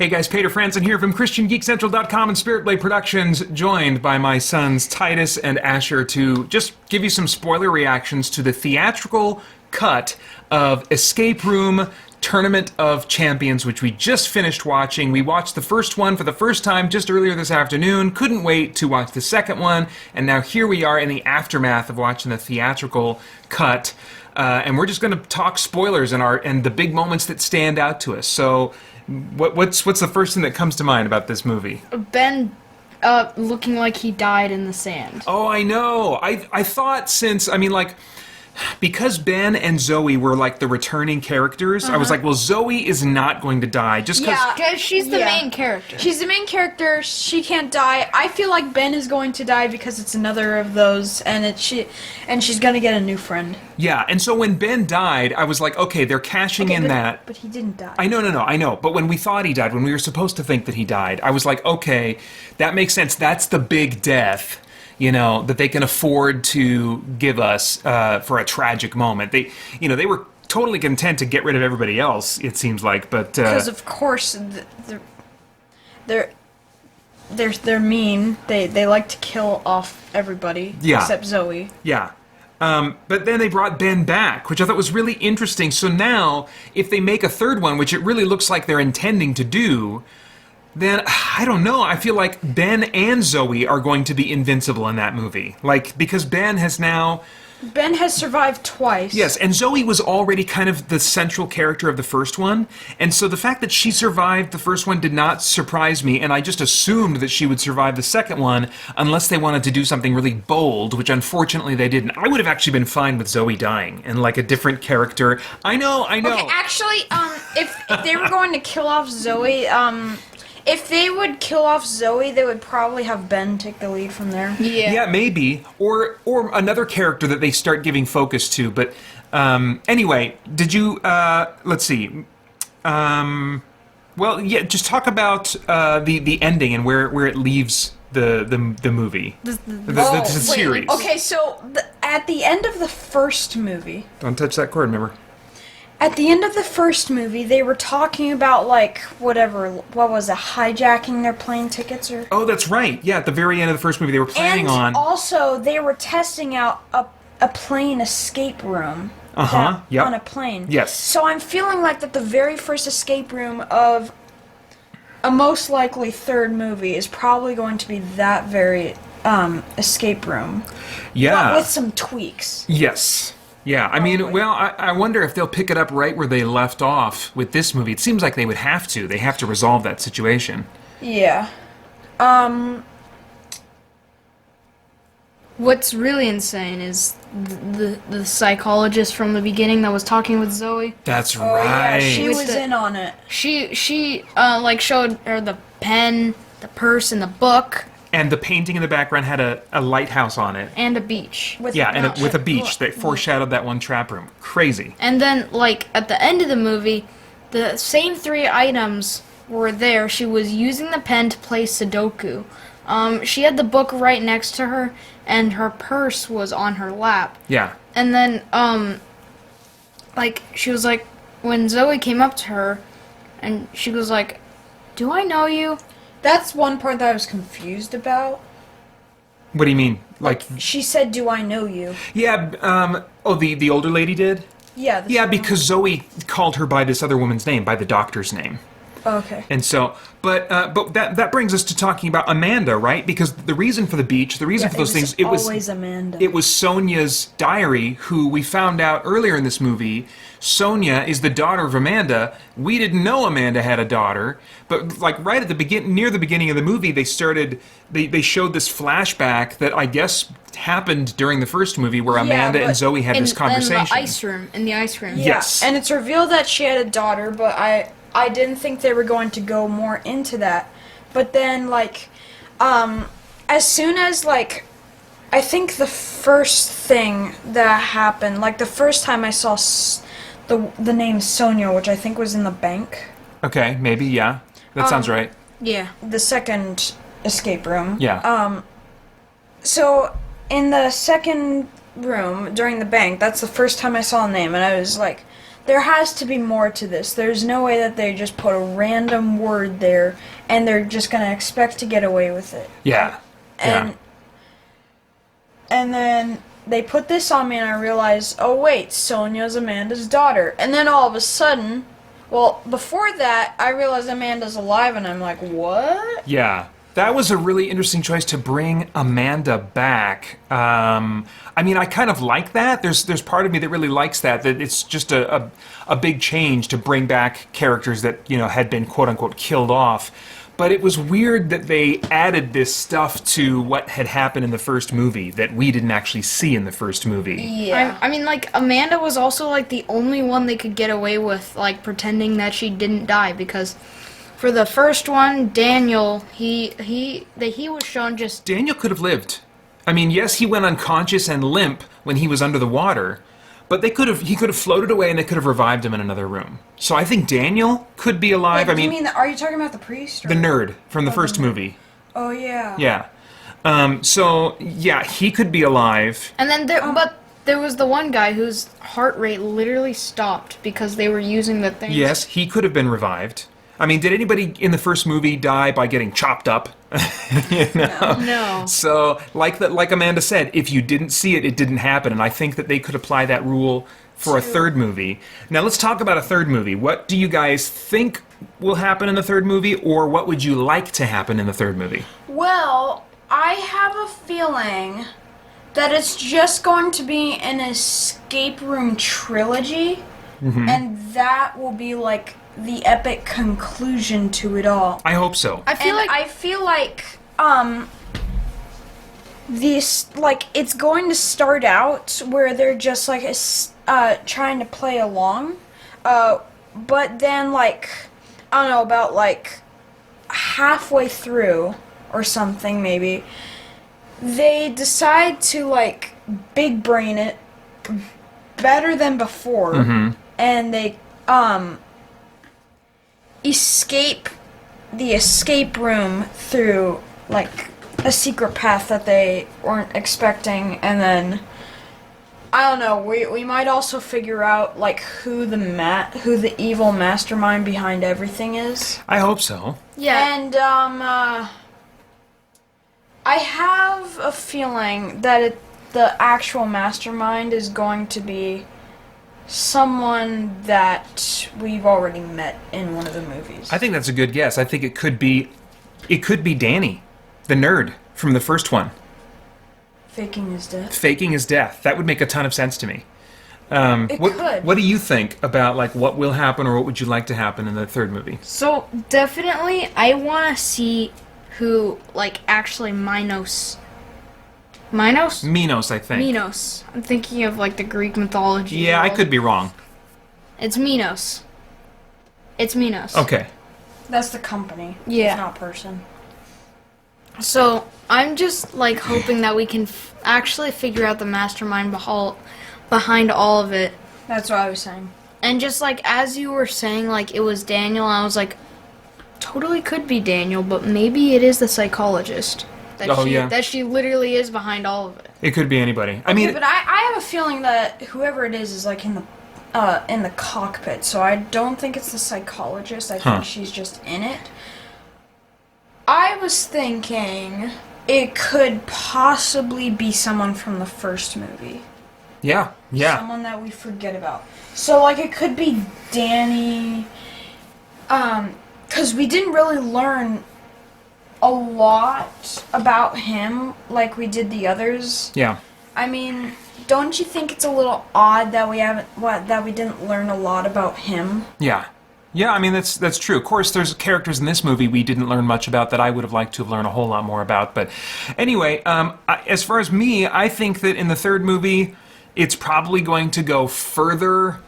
Hey guys, Peter Franson here from christiangeekcentral.com and Spirit Blade Productions, joined by my sons Titus and Asher to just give you some spoiler reactions to the theatrical cut of Escape Room Tournament of Champions, which we just finished watching. We watched the first one for the first time just earlier this afternoon, couldn't wait to watch the second one, and now here we are in the aftermath of watching the theatrical cut. And we're just going to talk spoilers and the big moments that stand out to us. So, what's the first thing that comes to mind about this movie? Ben, looking like he died in the sand. Oh, I know. I thought because Ben and Zoe were like the returning characters, I was like, well, Zoe is not going to die just because. Yeah, because she's the main character. She's the main character. She can't die. I feel like Ben is going to die because it's another of those, and she's gonna get a new friend. Yeah, and so when Ben died, I was like, okay, they're cashing in that. But he didn't die. I know. But when we thought he died, when we were supposed to think that he died, I was like, okay, that makes sense. That's the big death, that they can afford to give us for a tragic moment. They were totally content to get rid of everybody else, it seems like, but because of course they're mean. They like to kill off everybody except Zoe. Yeah. But then they brought Ben back, which I thought was really interesting. So now, if they make a third one, which it really looks like they're intending to do, then, I don't know, I feel like Ben and Zoe are going to be invincible in that movie. Because Ben has survived twice. Yes, and Zoe was already kind of the central character of the first one, and so the fact that she survived the first one did not surprise me, and I just assumed that she would survive the second one, unless they wanted to do something really bold, which unfortunately they didn't. I would have actually been fine with Zoe dying, and a different character. I know. Okay, actually, if they were going to kill off Zoe, if they would kill off Zoe, they would probably have Ben take the lead from there. Yeah. Yeah, maybe. Or another character that they start giving focus to. But anyway, did you, let's see. Just talk about the ending and where it leaves the movie. The series. Okay, so at the end of the first movie... Don't touch that cord, remember? At the end of the first movie, they were talking about, hijacking their plane tickets or... Oh, that's right. Yeah, at the very end of the first movie, they were planning on... And also, they were testing out a plane escape room. Yep. On a plane. Yes. So I'm feeling like that the very first escape room of a most likely third movie is probably going to be that very escape room. Yeah. But with some tweaks. Yes. Yeah, I wonder if they'll pick it up right where they left off with this movie. It seems like they would have to. They have to resolve that situation. Yeah. What's really insane is the psychologist from the beginning that was talking with Zoe. That's right. Yeah, she was in on it. She showed her the pen, the purse, and the book. And the painting in the background had a lighthouse on it. And a beach. With a beach that foreshadowed that one trap room. Crazy. And then, at the end of the movie, the same three items were there. She was using the pen to play Sudoku. She had the book right next to her, and her purse was on her lap. Yeah. And then, she was like, when Zoe came up to her, and she was like, "Do I know you?" That's one part that I was confused about. What do you mean? She said, "Do I know you?" Yeah, the older lady did? Yeah. Yeah, because Zoe called her by this other woman's name, by the doctor's name. Okay. And so, but that brings us to talking about Amanda, right? Because the reason for the beach, the reason for those things, it was always Amanda. It was Sonia's diary, who we found out earlier in this movie. Sonia is the daughter of Amanda. We didn't know Amanda had a daughter, but right at the near the beginning of the movie, they showed this flashback that I guess happened during the first movie, where Amanda and Zoe had this conversation in the ice room. Yeah. Yes, and it's revealed that she had a daughter, but I didn't think they were going to go more into that. But then, as soon as, I think the first thing that happened, the first time I saw the name Sonia, which I think was in the bank. Okay, maybe, yeah. That sounds right. Yeah. The second escape room. Yeah. So, in the second room, during the bank, that's the first time I saw a name, and I was like, there has to be more to this. There's no way that they just put a random word there and they're just gonna expect to get away with it. Yeah. And then they put this on me and I realized, oh wait, Sonia's Amanda's daughter. And then all of a sudden, well, before that, I realized Amanda's alive and I'm like, what? Yeah. That was a really interesting choice to bring Amanda back. I mean, I kind of like that. There's part of me that really likes that it's just a big change to bring back characters that, had been quote-unquote killed off. But it was weird that they added this stuff to what had happened in the first movie that we didn't actually see in the first movie. Yeah. I mean, like, Amanda was also, like, the only one they could get away with, like, pretending that she didn't die, because for the first one, Daniel, he was shown just... Daniel could have lived. I mean, yes, he went unconscious and limp when he was under the water, but he could have floated away and they could have revived him in another room. So I think Daniel could be alive. Wait, I mean, are you talking about the priest? Or? the nerd from the first movie. Oh, yeah. Yeah. So, yeah, he could be alive. And then there was the one guy whose heart rate literally stopped because they were using the thing. Yes, he could have been revived. I mean, did anybody in the first movie die by getting chopped up? No. So, like Amanda said, if you didn't see it, it didn't happen. And I think that they could apply that rule for a third movie. Now, let's talk about a third movie. What do you guys think will happen in the third movie, or what would you like to happen in the third movie? Well, I have a feeling that it's just going to be an escape room trilogy, and that will be like the epic conclusion to it all. I hope so. I feel like this, like, it's going to start out where they're just like trying to play along, but then, like, I don't know, about like halfway through or something, maybe they decide to like big brain it better than before, and they escape the escape room through like a secret path that they weren't expecting, and then I don't know, we might also figure out like who the evil mastermind behind everything is. I hope so. yeah. And I have a feeling that the actual mastermind is going to be someone that we've already met in one of the movies. I think that's a good guess. I think it could be Danny, the nerd from the first one. Faking his death. Faking his death. That would make a ton of sense to me. It could. What do you think about like what will happen, or what would you like to happen in the third movie? So definitely, I want to see who like actually Minos, Minos, I think. Minos. I'm thinking of like the Greek mythology. Yeah, I world. could be wrong. It's Minos. It's Minos. Okay. That's the company. Yeah. It's not person. So I'm just like hoping that we can actually figure out the mastermind behind all of it. That's what I was saying. And just like as you were saying, like it was Daniel, I was like, totally could be Daniel, but maybe it is the psychologist. That she literally is behind all of it. It could be anybody. I mean, But I have a feeling that whoever it is like in the cockpit, so I don't think it's the psychologist. I think she's just in it. I was thinking it could possibly be someone from the first movie. yeah. Someone that we forget about. So, like, it could be Danny. Because we didn't really learn a lot about him like we did the others. Yeah. I mean, don't you think it's a little odd that we didn't learn a lot about him? Yeah. Yeah, I mean, that's true. Of course, there's characters in this movie we didn't learn much about that I would have liked to have learned a whole lot more about. But anyway, as far as me, I think that in the third movie, it's probably going to go further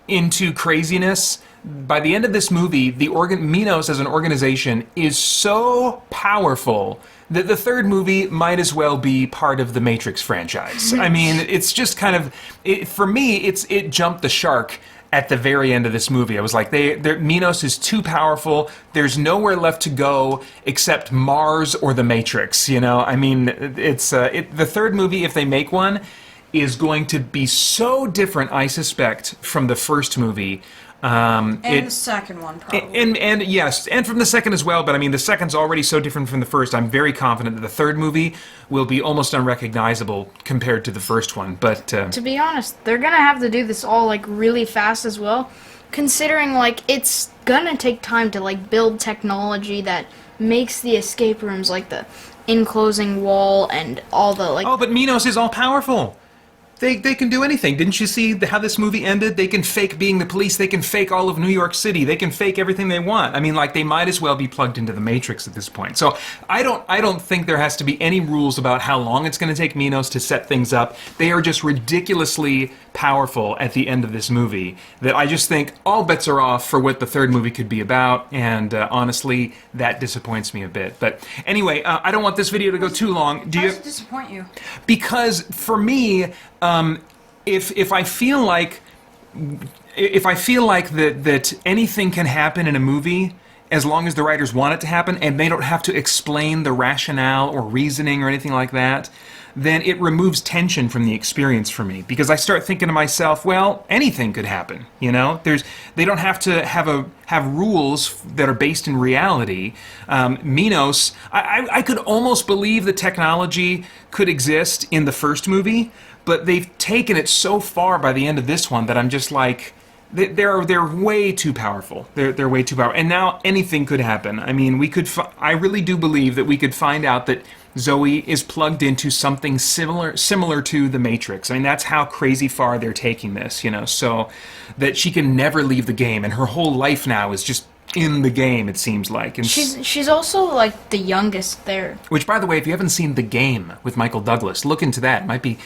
into craziness. By the end of this movie, Minos as an organization is so powerful that the third movie might as well be part of the Matrix franchise. I mean, it's just kind of, for me, it jumped the shark at the very end of this movie. I was like, Minos is too powerful. There's nowhere left to go except Mars or the Matrix. You know, I mean, it's the third movie, if they make one, is going to be so different, I suspect, from the first movie. And the second one, probably. And yes, and from the second as well, but I mean, the second's already so different from the first. I'm very confident that the third movie will be almost unrecognizable compared to the first one, but... To be honest, they're gonna have to do this all, like, really fast as well, considering, like, it's gonna take time to, like, build technology that makes the escape rooms, like, the enclosing wall and all the, like... Oh, but Minos is all-powerful! They can do anything. Didn't you see how this movie ended? They can fake being the police. They can fake all of New York City. They can fake everything they want. I mean, like, they might as well be plugged into the Matrix at this point. So I don't think there has to be any rules about how long it's going to take Minos to set things up. They are just ridiculously powerful at the end of this movie that I just think all bets are off for what the third movie could be about, and honestly, that disappoints me a bit. But anyway, I don't want this video to go too long. How does it disappoint you? Because for me, if I feel like that anything can happen in a movie as long as the writers want it to happen and they don't have to explain the rationale or reasoning or anything like that, then it removes tension from the experience for me, because I start thinking to myself, well, anything could happen, you know? They don't have to have rules that are based in reality. Minos, I could almost believe the technology could exist in the first movie, but they've taken it so far by the end of this one that I'm just like, they're way too powerful. They're way too powerful. And now anything could happen. I mean, I really do believe that we could find out that Zoe is plugged into something similar to the Matrix. I mean, that's how crazy far they're taking this, you know, so that she can never leave the game, and her whole life now is just in the game, it seems like. And she's also, like, the youngest there. Which, by the way, if you haven't seen The Game with Michael Douglas, look into that. Might be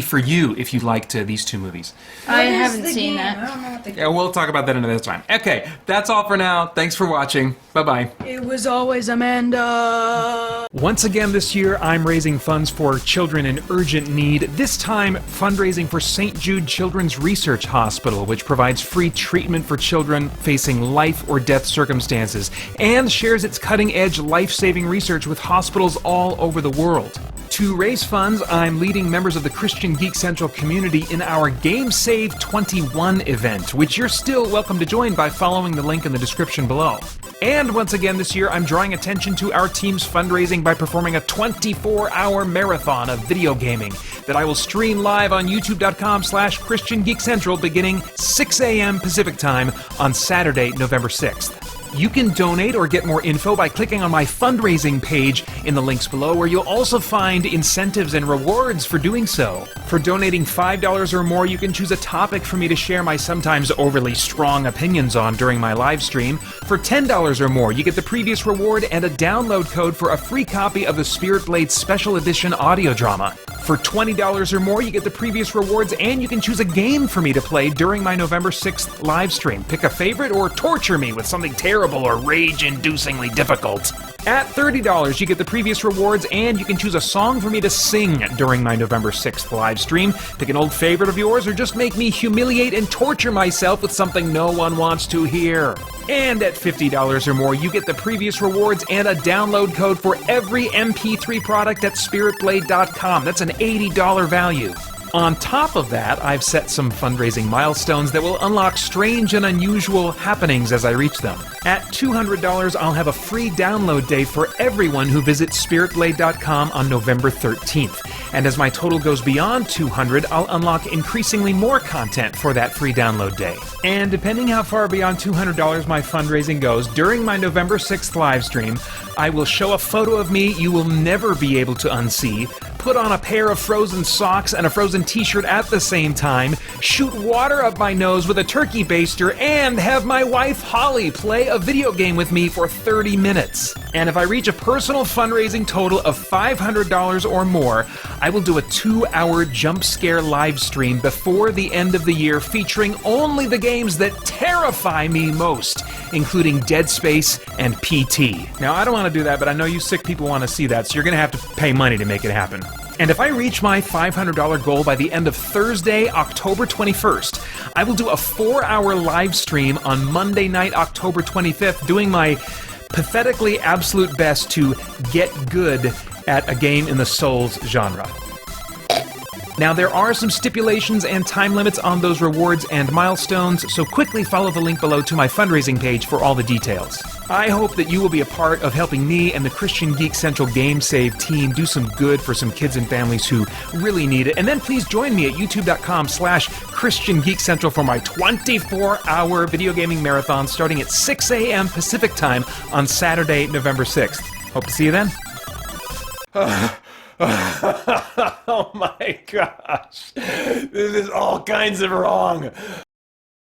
for you if you liked these two movies. I haven't seen that. I don't know what the Yeah, we'll talk about that another time. Okay, that's all for now. Thanks for watching. Bye-bye. It was always Amanda. Once again this year, I'm raising funds for children in urgent need. This time, fundraising for St. Jude Children's Research Hospital, which provides free treatment for children facing life or death circumstances, and shares its cutting-edge life-saving research with hospitals all over the world. To raise funds, I'm leading members of the Christian Geek Central community in our Game Save 21 event, which you're still welcome to join by following the link in the description below. And once again this year, I'm drawing attention to our team's fundraising by performing a 24-hour marathon of video gaming that I will stream live on youtube.com/ChristianGeekCentral beginning 6 a.m. Pacific Time on Saturday, November 6th. You can donate or get more info by clicking on my fundraising page in the links below, where you'll also find incentives and rewards for doing so. For donating $5 or more, you can choose a topic for me to share my sometimes overly strong opinions on during my live stream. For $10 or more, you get the previous reward and a download code for a free copy of the Spirit Blade Special Edition audio drama. For $20 or more, you get the previous rewards, and you can choose a game for me to play during my November 6th live stream. Pick a favorite or torture me with something terrible or rage-inducingly difficult. At $30, you get the previous rewards, and you can choose a song for me to sing during my November 6th live stream. Pick an old favorite of yours, or just make me humiliate and torture myself with something no one wants to hear. And at $50 or more, you get the previous rewards and a download code for every MP3 product at SpiritBlade.com. That's an $80 value. On top of that, I've set some fundraising milestones that will unlock strange and unusual happenings as I reach them. At $200, I'll have a free download day for everyone who visits SpiritBlade.com on November 13th. And as my total goes beyond $200, I'll unlock increasingly more content for that free download day. And depending how far beyond $200 my fundraising goes, during my November 6th live stream, I will show a photo of me you will never be able to unsee, put on a pair of frozen socks and a frozen t-shirt at the same time, shoot water up my nose with a turkey baster, and have my wife Holly play a video game with me for 30 minutes. And if I reach a personal fundraising total of $500 or more, I will do a 2-hour jump scare live stream before the end of the year featuring only the games that terrify me most, including Dead Space and PT. Now, I don't want to do that, but I know you sick people want to see that, so you're going to have to pay money to make it happen. And if I reach my $500 goal by the end of Thursday, October 21st, I will do a 4-hour live stream on Monday night, October 25th, doing my pathetically absolute best to get good at a game in the Souls genre. Now, there are some stipulations and time limits on those rewards and milestones, so quickly follow the link below to my fundraising page for all the details. I hope that you will be a part of helping me and the Christian Geek Central Game Save team do some good for some kids and families who really need it. And then please join me at youtube.com/Christian Geek Central for my 24-hour video gaming marathon starting at 6 a.m. Pacific time on Saturday, November 6th. Hope to see you then. Oh my gosh. This is all kinds of wrong.